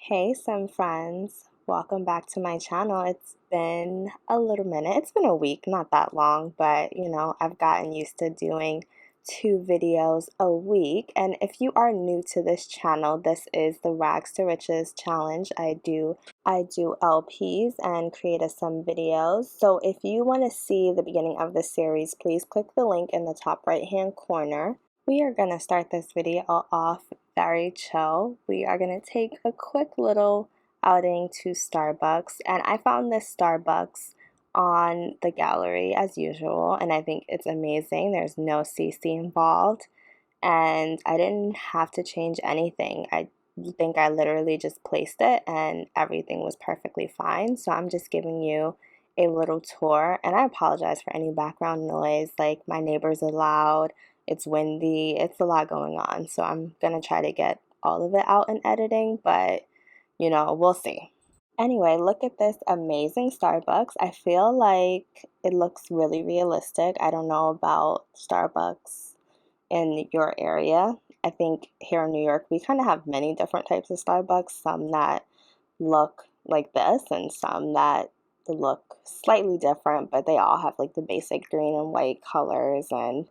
Hey, some friends. Welcome back to my channel. It's been a little minute. It's been a week, not that long, but I've gotten used to doing 2 videos a week. And if you are new to this channel, this is the Rags to Riches challenge. I do LPs and create some videos. So if you want to see the beginning of the series, please click the link in the top right hand corner. We are going to start this video off very chill. We are going to take a quick little outing to Starbucks, and I found this Starbucks on the gallery as usual, and I think it's amazing. There's no CC involved, and I didn't have to change anything. I think I literally just placed it and everything was perfectly fine. So I'm just giving you a little tour, and I apologize for any background noise. Like, my neighbors are loud, it's windy, it's a lot going on. So I'm gonna try to get all of it out in editing, but we'll see. Anyway, look at this amazing Starbucks. I feel like it looks really realistic. I don't know about Starbucks in your area. I think here in New York, we kind of have many different types of Starbucks, some that look like this and some that look slightly different, but they all have like the basic green and white colors, and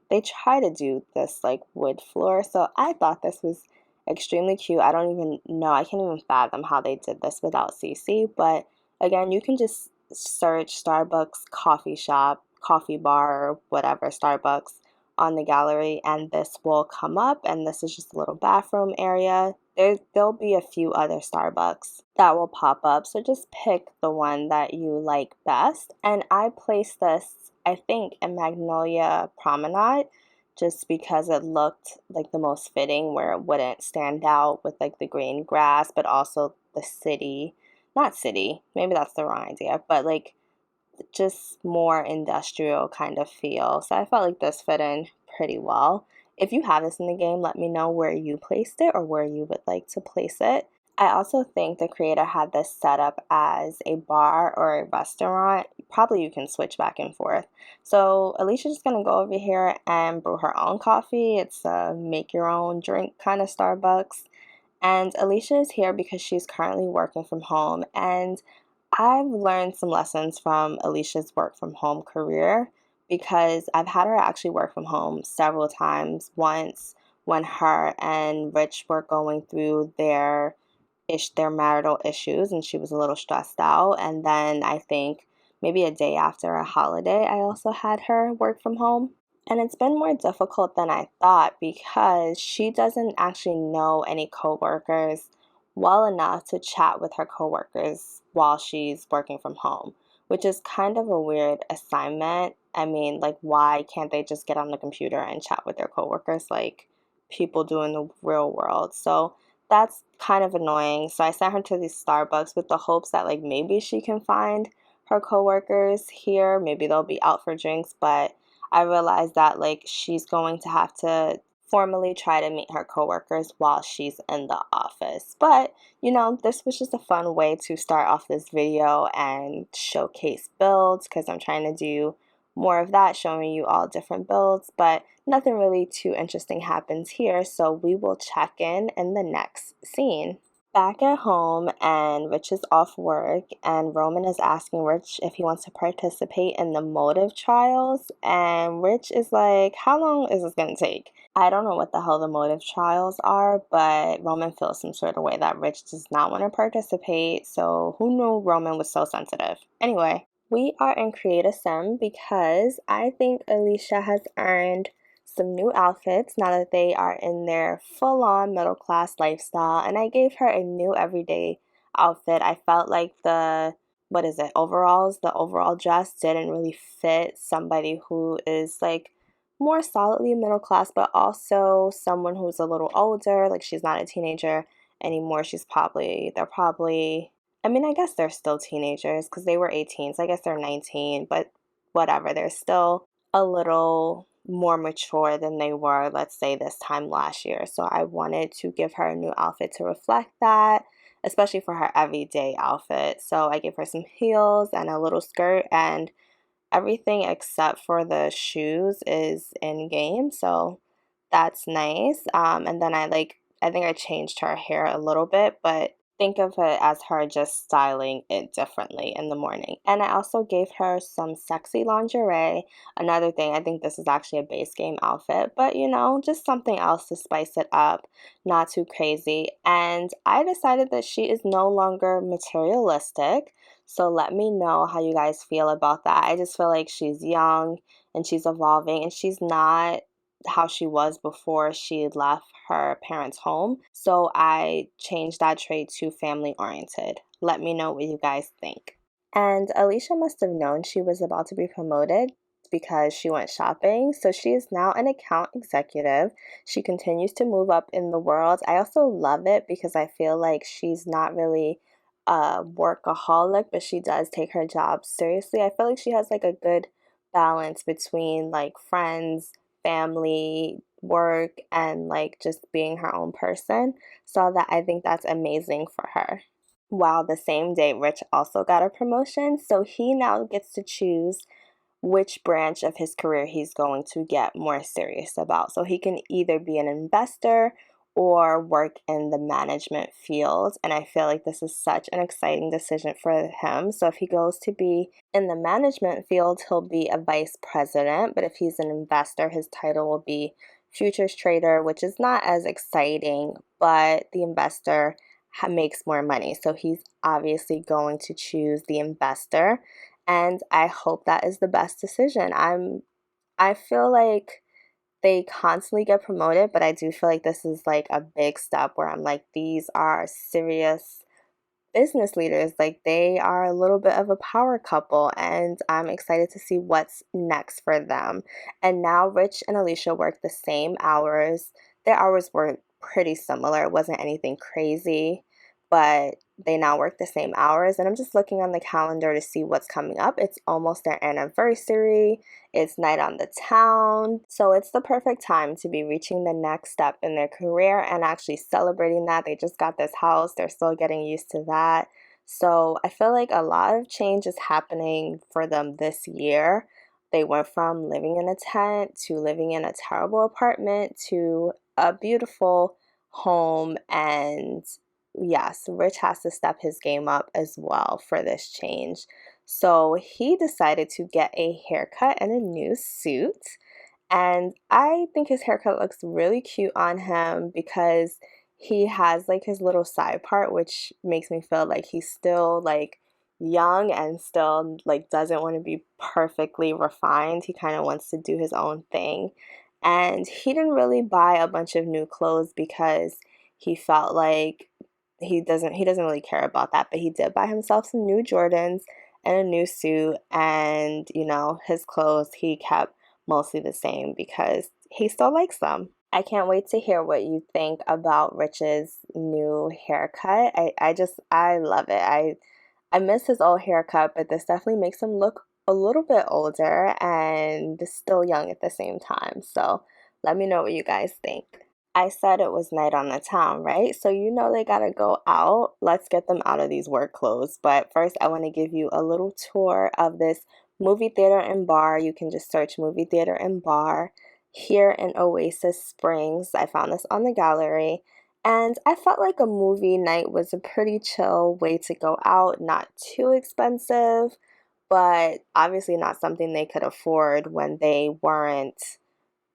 they try to do this like wood floor. So I thought this was extremely cute. I don't even know, I can't even fathom how they did this without CC, but again, you can just search Starbucks coffee shop, coffee bar, or whatever, Starbucks on the gallery, and this will come up, and this is just a little bathroom area. There'll be a few other Starbucks that will pop up, so just pick the one that you like best. And I placed this, I think, in Magnolia Promenade, just because it looked like the most fitting, where it wouldn't stand out with like the green grass, but also the city, not city, maybe that's the wrong idea, but like just more industrial kind of feel. So I felt like this fit in pretty well. If you have this in the game, let me know where you placed it or where you would like to place it. I also think the creator had this set up as a bar or a restaurant. Probably you can switch back and forth. So Alicia's just gonna go over here and brew her own coffee. It's a make your own drink kind of Starbucks. And Alicia is here because she's currently working from home, and I've learned some lessons from Alicia's work from home career, because I've had her actually work from home several times. Once when her and Rich were going through their marital issues and she was a little stressed out, and then I think maybe a day after a holiday I also had her work from home. And it's been more difficult than I thought because she doesn't actually know any coworkers well enough to chat with her coworkers while she's working from home, which is kind of a weird assignment. I mean, like, why can't they just get on the computer and chat with their coworkers like people do in the real world? So that's kind of annoying. So I sent her to these Starbucks with the hopes that like maybe she can find her coworkers here. Maybe they'll be out for drinks, but I realized that like she's going to have to formally try to meet her coworkers while she's in the office. But this was just a fun way to start off this video and showcase builds, because I'm trying to do more of that, showing you all different builds, but nothing really too interesting happens here, so we will check in the next scene. Back at home, and Rich is off work, and Roman is asking Rich if he wants to participate in the motive trials, and Rich is like, how long is this going to take? I don't know what the hell the motive trials are, but Roman feels some sort of way that Rich does not want to participate, so who knew Roman was so sensitive? Anyway, we are in Create a Sim because I think Alicia has earned some new outfits now that they are in their full-on middle-class lifestyle, and I gave her a new everyday outfit. I felt like the overalls, the overall dress didn't really fit somebody who is like more solidly middle class, but also someone who's a little older. Like, she's not a teenager anymore. They're probably, I mean, I guess they're still teenagers because they were 18, so I guess they're 19, but whatever, they're still a little more mature than they were, let's say, this time last year. So I wanted to give her a new outfit to reflect that, especially for her everyday outfit. So I gave her some heels and a little skirt, and everything except for the shoes is in game. So that's nice. And then I think I changed her hair a little bit, but think of it as her just styling it differently in the morning. And I also gave her some sexy lingerie. Another thing, I think this is actually a base game outfit, but you know, just something else to spice it up, not too crazy. And I decided that she is no longer materialistic. So let me know how you guys feel about that. I just feel like she's young and she's evolving and she's not how she was before she left her parents' home. So I changed that trait to family oriented. Let me know what you guys think. And Alicia must have known she was about to be promoted because she went shopping. So she is now an account executive. She continues to move up in the world. I also love it because I feel like she's not really a workaholic, but she does take her job seriously. I feel like she has like a good balance between like friends, family, work, and like just being her own person. So that I think that's amazing for her. While the same day, Rich also got a promotion, so he now gets to choose which branch of his career he's going to get more serious about. So he can either be an investor or work in the management field. And I feel like this is such an exciting decision for him. So if he goes to be in the management field, he'll be a vice president. But if he's an investor, his title will be futures trader, which is not as exciting, but the investor makes more money. So he's obviously going to choose the investor, and I hope that is the best decision. I feel like they constantly get promoted, but I do feel like this is like a big step where I'm like, these are serious business leaders. Like they are a little bit of a power couple, and I'm excited to see what's next for them. And now Rich and Alicia work the same hours. Their hours were pretty similar. It wasn't anything crazy, but they now work the same hours. And I'm just looking on the calendar to see what's coming up. It's almost their anniversary. It's night on the town. So it's the perfect time to be reaching the next step in their career and actually celebrating that. They just got this house. They're still getting used to that. So I feel like a lot of change is happening for them this year. They went from living in a tent to living in a terrible apartment to a beautiful home. And yes, Rich has to step his game up as well for this change. So he decided to get a haircut and a new suit. And I think his haircut looks really cute on him because he has like his little side part, which makes me feel like he's still like young and still like doesn't want to be perfectly refined. He kind of wants to do his own thing. And he didn't really buy a bunch of new clothes because he felt like he doesn't really care about that, but he did buy himself some new Jordans and a new suit, and you know, his clothes he kept mostly the same because he still likes them. I can't wait to hear what you think about Rich's new haircut. I love it. I miss his old haircut, but this definitely makes him look a little bit older and still young at the same time. So let me know what you guys think. I said it was night on the town, right? So you know they gotta go out. Let's get them out of these work clothes. But first, I want to give you a little tour of this movie theater and bar. You can just search movie theater and bar here in Oasis Springs. I found this on the gallery. And I felt like a movie night was a pretty chill way to go out, not too expensive, but obviously not something they could afford when they weren't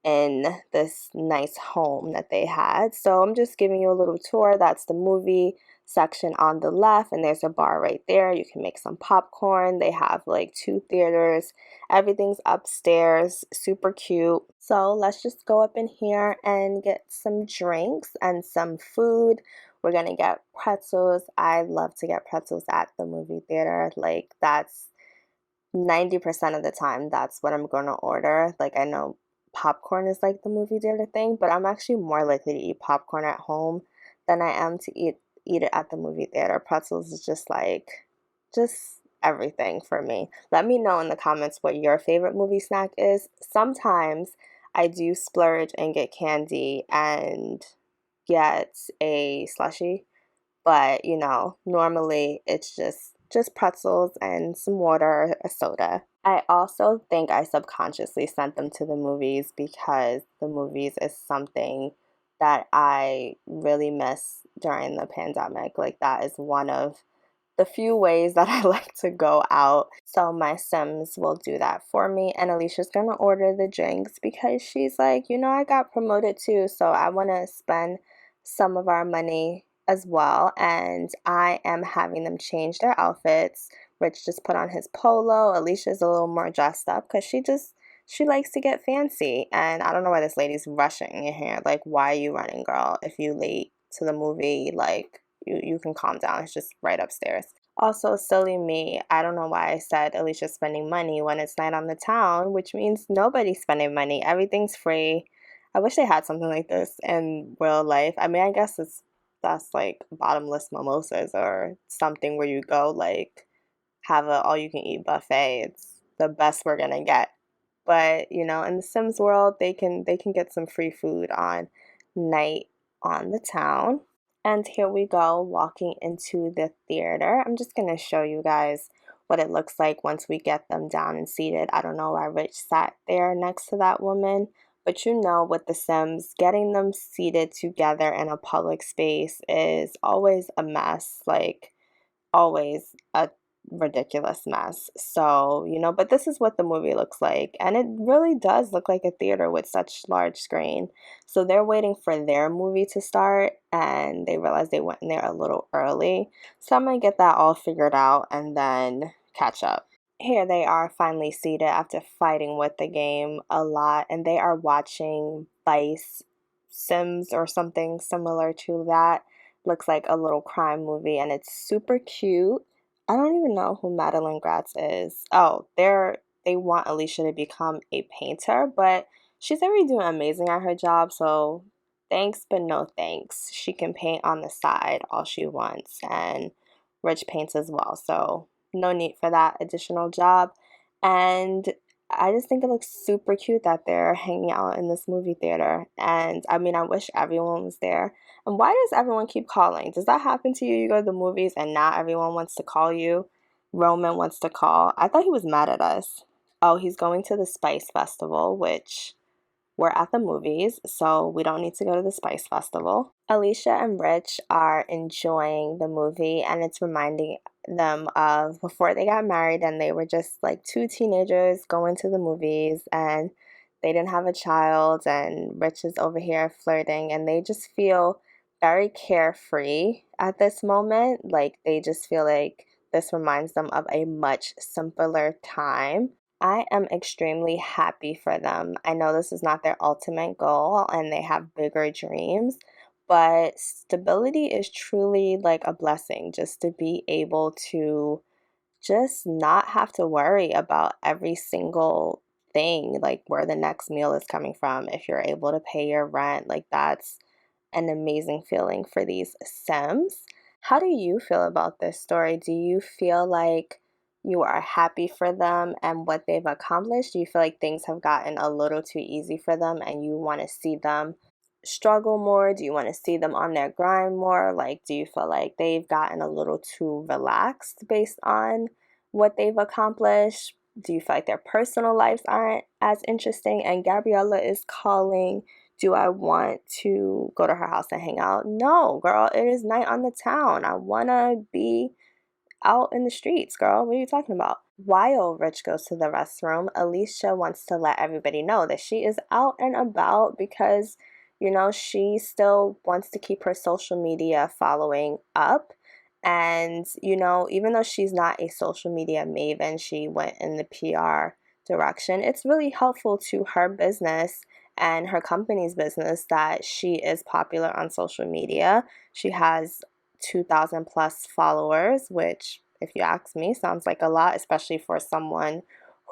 in this nice home that they had. So I'm just giving you a little tour. That's the movie section on the left, and there's a bar right there. You can make some popcorn. They have like two theaters. Everything's upstairs, super cute. So let's just go up in here and get some drinks and some food. We're gonna get pretzels. I love to get pretzels at the movie theater. Like that's 90% of the time that's what I'm going to order. Like I know popcorn is like the movie theater thing, but I'm actually more likely to eat popcorn at home than I am to eat it at the movie theater. Pretzels is just like just everything for me. Let me know in the comments what your favorite movie snack is. Sometimes I do splurge and get candy and get a slushie, but you know, normally it's just pretzels and some water, a soda. I also think I subconsciously sent them to the movies because the movies is something that I really miss during the pandemic. Like, that is one of the few ways that I like to go out. So my Sims will do that for me. And Alicia's gonna order the drinks because she's like, I got promoted too, so I wanna spend some of our money as well. And I am having them change their outfits. Rich just put on his polo. Alicia's a little more dressed up because she likes to get fancy. And I don't know why this lady's rushing in here. Like, why are you running, girl? If you late to the movie, like, you can calm down. It's just right upstairs. Also, silly me. I don't know why I said Alicia's spending money when it's night on the town, which means nobody's spending money. Everything's free. I wish they had something like this in real life. I mean, I guess that's like bottomless mimosas or something where you go like have a all you can eat buffet. It's the best we're gonna get. But, in the Sims world, they can get some free food on night on the town. And here we go, walking into the theater. I'm just gonna show you guys what it looks like once we get them down and seated. I don't know why Rich sat there next to that woman, but with the Sims, getting them seated together in a public space is always a mess. Like, always a ridiculous mess. So, but this is what the movie looks like. And it really does look like a theater with such large screen. So they're waiting for their movie to start and they realize they went in there a little early. So I'm going to get that all figured out and then catch up. Here they are finally seated after fighting with the game a lot, and they are watching Vice Sims or something similar to that. Looks like a little crime movie, and it's super cute. I don't even know who Madeline Gratz is. Oh, they want Alicia to become a painter, but she's already doing amazing at her job, so thanks, but no thanks. She can paint on the side all she wants, and Rich paints as well, so no need for that additional job. And I just think it looks super cute that they're hanging out in this movie theater. And I mean, I wish everyone was there. And why does everyone keep calling? Does that happen to you? You go to the movies and now everyone wants to call you. Roman wants to call. I thought he was mad at us. Oh, he's going to the Spice Festival, which we're at the movies, so we don't need to go to the Spice Festival. Alicia and Rich are enjoying the movie, and it's reminding them of before they got married and they were just like two teenagers going to the movies and they didn't have a child, and Rich is over here flirting, and they just feel very carefree at this moment. Like, they just feel like this reminds them of a much simpler time. I am extremely happy for them. I know this is not their ultimate goal and they have bigger dreams, but stability is truly like a blessing, just to be able to just not have to worry about every single thing, like where the next meal is coming from. If you're able to pay your rent, like, that's an amazing feeling for these Sims. How do you feel about this story? Do you feel like you are happy for them and what they've accomplished? Do you feel like things have gotten a little too easy for them and you want to see them struggle more? Do you want to see them on their grind more? Like, do you feel like they've gotten a little too relaxed based on what they've accomplished? Do you feel like their personal lives aren't as interesting? And Gabriella is calling. Do I want to go to her house and hang out? No, girl, it is night on the town. I want to be out in the streets, girl. What are you talking about? While Rich goes to the restroom, Alicia wants to let everybody know that she is out and about because, she still wants to keep her social media following up. And, even though she's not a social media maven, she went in the PR direction. It's really helpful to her business and her company's business that she is popular on social media. She has 2,000 plus followers, which, if you ask me, sounds like a lot, especially for someone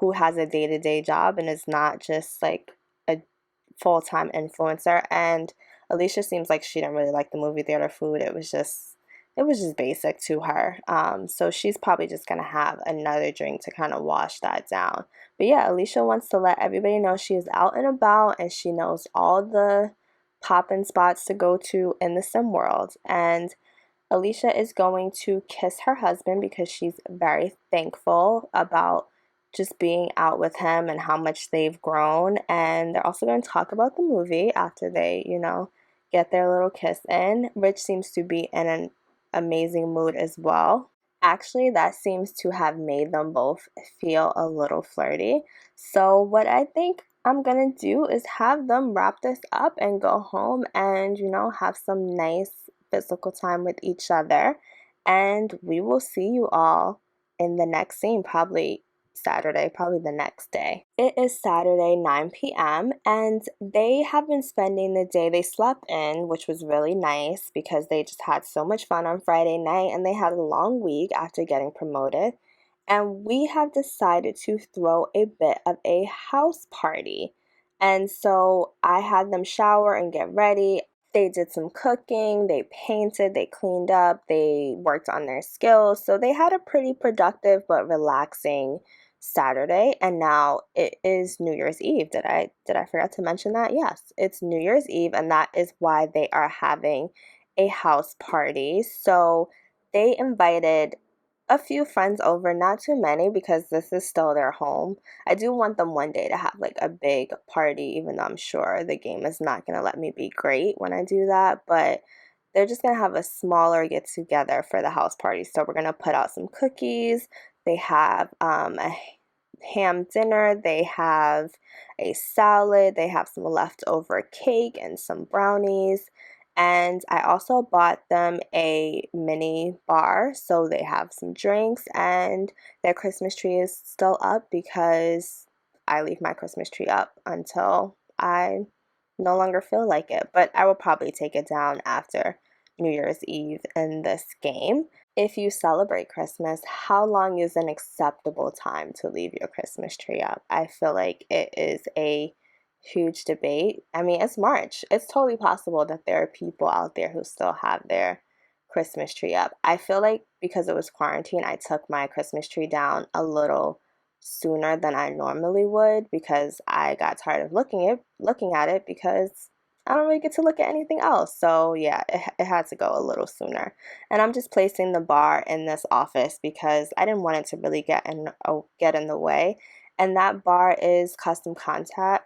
who has a day-to-day job and is not just like a full-time influencer. And Alicia seems like she didn't really like the movie theater food. It was just basic to her. So she's probably just gonna have another drink to kind of wash that down. But yeah, Alicia wants to let everybody know she is out and about and she knows all the poppin' spots to go to in the sim world. And Alicia is going to kiss her husband because she's very thankful about just being out with him and how much they've grown. And they're also going to talk about the movie after they, get their little kiss in. Rich seems to be in an amazing mood as well. Actually, that seems to have made them both feel a little flirty. So, what I think I'm gonna do is have them wrap this up and go home and, have some nice physical time with each other. And we will see you all in the next scene, probably Saturday, probably the next day. It is Saturday, 9 p.m., and they have been spending the day. They slept in, which was really nice because they just had so much fun on Friday night and they had a long week after getting promoted. And we have decided to throw a bit of a house party. And so I had them shower and get ready. They did some cooking, they painted, they cleaned up, they worked on their skills. So they had a pretty productive but relaxing Saturday, and now it is New Year's Eve. Did I forget to mention that? Yes, it's New Year's Eve, and that is why they are having a house party. So they invited a few friends over, not too many because this is still their home. I do want them one day to have like a big party, even though I'm sure the game is not going to let me be great when I do that, but they're just going to have a smaller get together for the house party. So we're going to put out some cookies. They have a ham dinner, they have a salad, they have some leftover cake and some brownies. And I also bought them a mini bar so they have some drinks, and their Christmas tree is still up because I leave my Christmas tree up until I no longer feel like it. But I will probably take it down after New Year's Eve in this game. If you celebrate Christmas, how long is an acceptable time to leave your Christmas tree up? I feel like it is a huge debate. I mean, it's March. It's totally possible that there are people out there who still have their Christmas tree up. I feel like because it was quarantine, I took my Christmas tree down a little sooner than I normally would because I got tired of looking at it because I don't really get to look at anything else. So yeah, it had to go a little sooner. And I'm just placing the bar in this office because I didn't want it to really get in the way. And that bar is custom content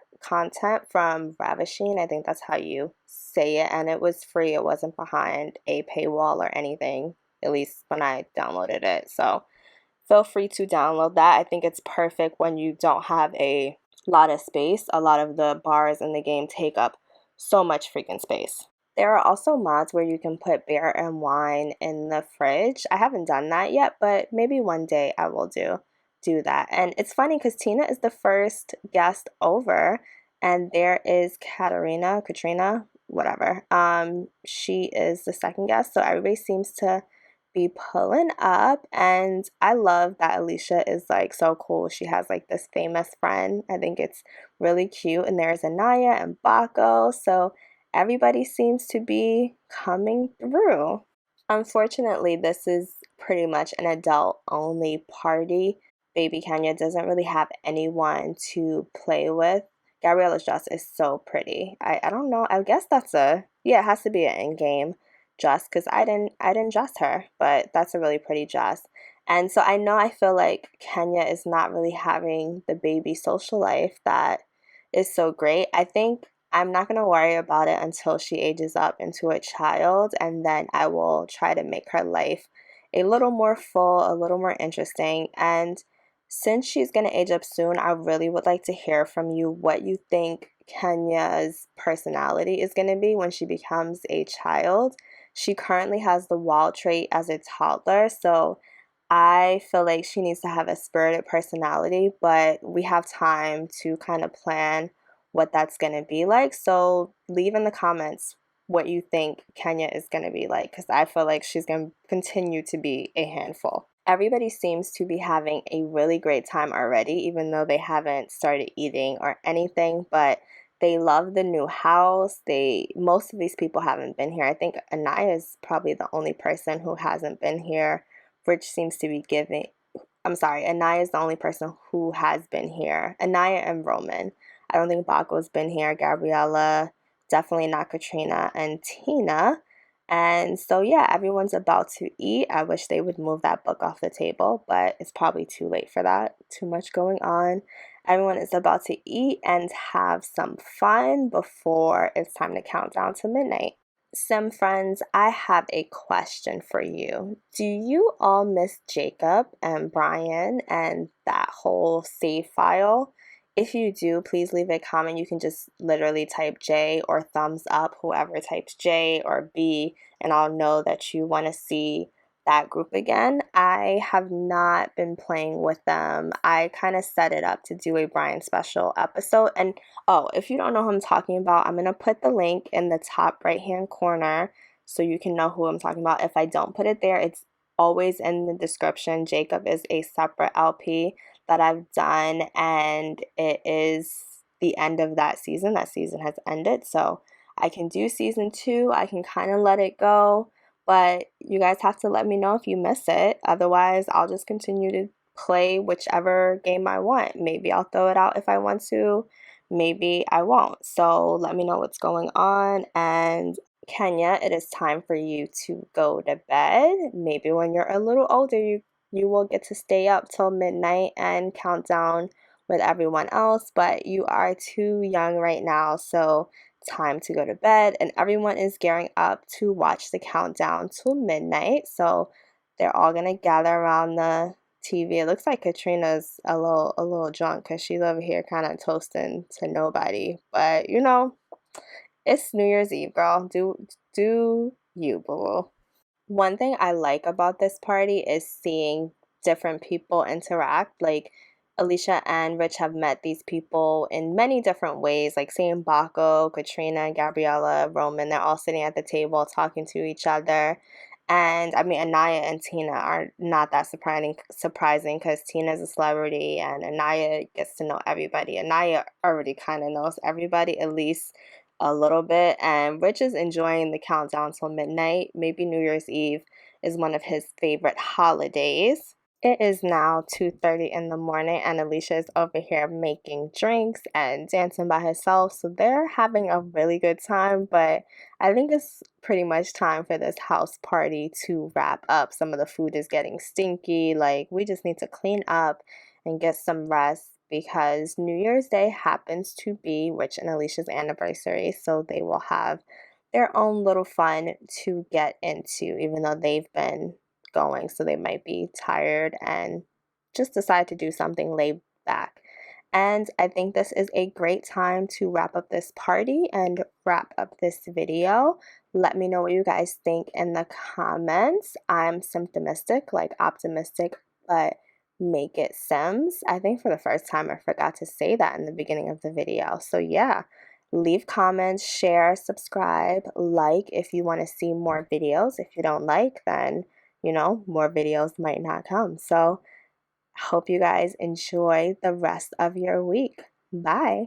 from Ravishing. I think that's how you say it. And it was free. It wasn't behind a paywall or anything, at least when I downloaded it. So feel free to download that. I think it's perfect when you don't have a lot of space. A lot of the bars in the game take up so much freaking space. There are also mods where you can put beer and wine in the fridge. I haven't done that yet, but maybe one day I will do that. And it's funny because Tina is the first guest over, and there is Katrina, whatever. She is the second guest, so everybody seems to be pulling up, and I love that Alicia is like so cool. She has like this famous friend. I think it's really cute, and there's Anaya and Baco, so everybody seems to be coming through. Unfortunately, this is pretty much an adult only party. Baby Kenya doesn't really have anyone to play with. Gabriella's dress is so pretty. I don't know. I guess yeah, it has to be an in-game dress because I didn't dress her, but that's a really pretty dress. And so I feel like Kenya is not really having the baby social life that is so great. I think I'm not going to worry about it until she ages up into a child, and then I will try to make her life a little more full, a little more interesting. And since she's going to age up soon, I really would like to hear from you what you think Kenya's personality is going to be when she becomes a child. She currently has the wild trait as a toddler, so I feel like she needs to have a spirited personality, but we have time to kind of plan what that's going to be like. So leave in the comments what you think Kenya is going to be like, because I feel like she's going to continue to be a handful. Everybody seems to be having a really great time already, even though they haven't started eating or anything, but they love the new house. Most of these people haven't been here. I think Anaya is probably the only person who hasn't been here. Rich seems to be giving. I'm sorry, Anaya is the only person who has been here. Anaya and Roman. I don't think Baco's been here. Gabriella, definitely not Katrina, and Tina. And so, yeah, everyone's about to eat. I wish they would move that book off the table, but it's probably too late for that. Too much going on. Everyone is about to eat and have some fun before it's time to count down to midnight. Sim friends, I have a question for you. Do you all miss Jacob and Brian and that whole save file? If you do, please leave a comment. You can just literally type J or thumbs up, whoever types J or B, and I'll know that you want to see that group again. I have not been playing with them. I kind of set it up to do a Brian special episode. And oh, if you don't know who I'm talking about, I'm going to put the link in the top right hand corner so you can know who I'm talking about. If I don't put it there, it's always in the description. Jacob is a separate LP that I've done, and it is the end of that season. That season has ended, so I can do season 2. I can kind of let it go, but you guys have to let me know if you miss it. Otherwise, I'll just continue to play whichever game I want. Maybe I'll throw it out if I want to. Maybe I won't. So let me know what's going on. And Kenya, it is time for you to go to bed. Maybe when you're a little older, you will get to stay up till midnight and count down with everyone else, but you are too young right now, so time to go to bed. And everyone is gearing up to watch the countdown till midnight, so they're all gonna gather around the TV. It looks like Katrina's a little drunk because she's over here kind of toasting to nobody, but you know, it's New Year's Eve, girl. Do you, boo. One thing I like about this party is seeing different people interact. Like Alicia and Rich have met these people in many different ways, like seeing Baco, Katrina, Gabriella, Roman, they're all sitting at the table talking to each other. And I mean, Anaya and Tina are not that surprising because Tina's a celebrity and Anaya gets to know everybody. Anaya already kind of knows everybody, at least a little bit, and Rich is enjoying the countdown till midnight. Maybe New Year's Eve is one of his favorite holidays. It is now 2:30 in the morning and Alicia is over here making drinks and dancing by herself. So they're having a really good time, but I think it's pretty much time for this house party to wrap up. Some of the food is getting stinky. Like, we just need to clean up and get some rest because New Year's Day happens to be Rich and Alicia's anniversary. So they will have their own little fun to get into, even though they've been going, so they might be tired and just decide to do something laid back. And I think this is a great time to wrap up this party and wrap up this video. Let me know what you guys think in the comments. I'm Simtimistic, like optimistic, but make it Sims. I think for the first time I forgot to say that in the beginning of the video. So yeah, leave comments, share, subscribe, like if you want to see more videos. If you don't like, then you know, more videos might not come. So, hope you guys enjoy the rest of your week. Bye.